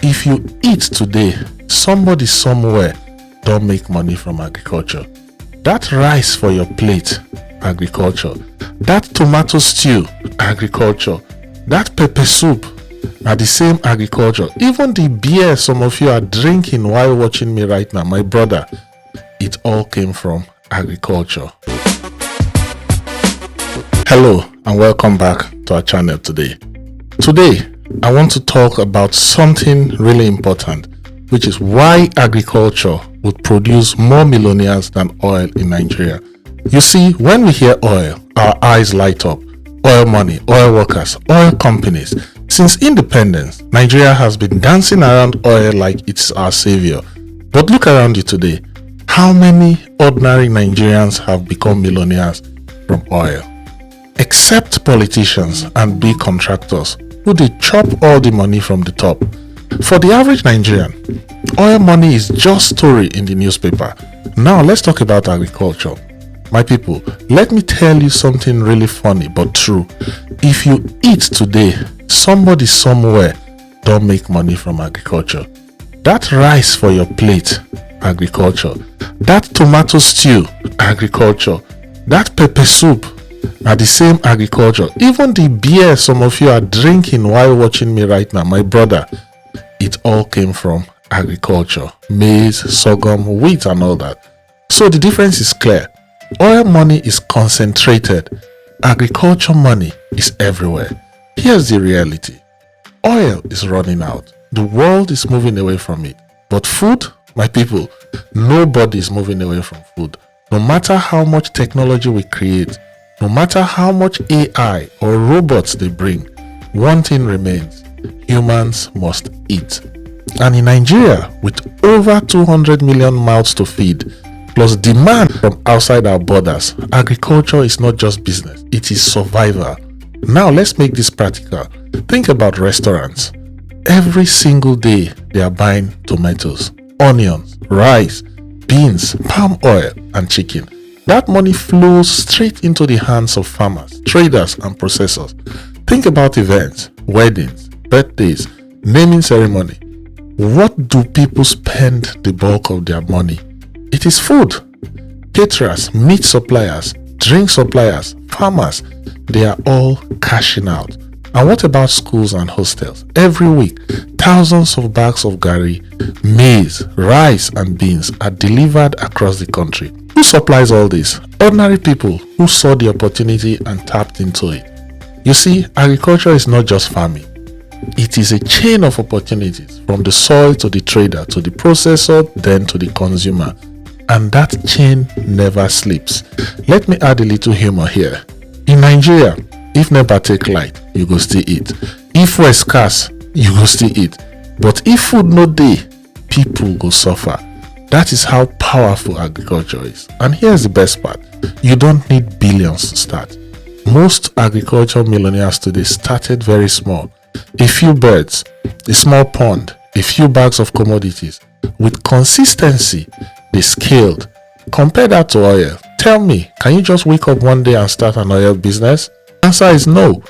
If you eat today, somebody somewhere don't make money from agriculture. That rice for your plate, agriculture. That tomato stew, agriculture. That pepper soup are the same agriculture. Even the beer some of you are drinking while watching me right now, my brother, it all came from agriculture. Hello and welcome back to our channel today. Today, I want to talk about something really important, which is why agriculture would produce more millionaires than oil in Nigeria. You see, when we hear oil, our eyes light up. Oil money, oil workers, oil companies. Since independence, Nigeria has been dancing around oil like it's our savior. But look around you today. How many ordinary Nigerians have become millionaires from oil? Except politicians and big contractors who they chop all the money from the top. For the average Nigerian, oil money is just story in the newspaper. Now let's talk about agriculture. My people, let me tell you something really funny but true. If you eat today, somebody somewhere don't make money from agriculture. That rice for your plate, agriculture. That tomato stew, agriculture. That pepper soup are the same agriculture. Even the beer some of you are drinking while watching me right now, my brother, it all came from agriculture. Maize, sorghum, wheat and all that. So the difference is clear. Oil money is concentrated. Agriculture money is everywhere. Here's the reality. Oil is running out. The world is moving away from it. But food, my people, nobody is moving away from food. No matter how much technology we create, no matter how much AI or robots they bring, one thing remains. Humans must eat. And in Nigeria, with over 200 million mouths to feed, plus demand from outside our borders, agriculture is not just business, it is survival. Now let's make this practical. Think about restaurants. Every single day they are buying tomatoes, onions, rice, beans, palm oil and chicken. That money flows straight into the hands of farmers, traders and processors. Think about events, weddings, birthdays, naming ceremony. What do people spend the bulk of their money? It is food. Caterers, meat suppliers, drink suppliers, farmers, they are all cashing out. And what about schools and hostels? Every week, thousands of bags of garri, maize, rice and beans are delivered across the country. Who supplies all this? Ordinary people who saw the opportunity and tapped into it. You see, agriculture is not just farming. It is a chain of opportunities from the soil to the trader to the processor, then to the consumer. And that chain never sleeps. Let me add a little humor here. In Nigeria, if never take light, you go still eat. If we're scarce, you go still eat. But if food no dey, people go suffer. That is how powerful agriculture is. And here's the best part. You don't need billions to start. Most agriculture millionaires today started very small. A few birds, a small pond, a few bags of commodities. With consistency, they scaled. Compare that to oil. Tell me, can you just wake up one day and start an oil business? Answer is no.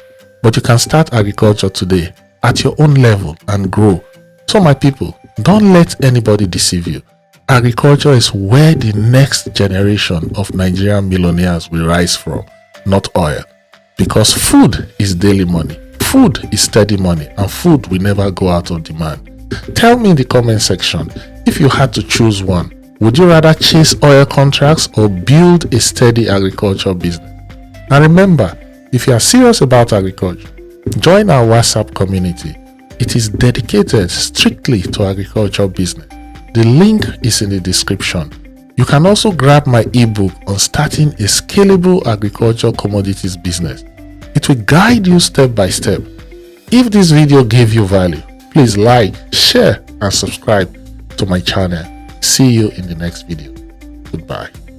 But you can start agriculture today at your own level and grow. So my people, don't let anybody deceive you. Agriculture is where the next generation of Nigerian millionaires will rise from, not oil. Because food is daily money, food is steady money, and food will never go out of demand. Tell me in the comment section, if you had to choose one, would you rather chase oil contracts or build a steady agriculture business? And remember, if you are serious about agriculture, join our WhatsApp community. It is dedicated strictly to agriculture business. The link is in the description. You can also grab my ebook on starting a scalable agriculture commodities business. It will guide you step by step. If this video gave you value, please like, share and subscribe to my channel. See you in the next video. Goodbye.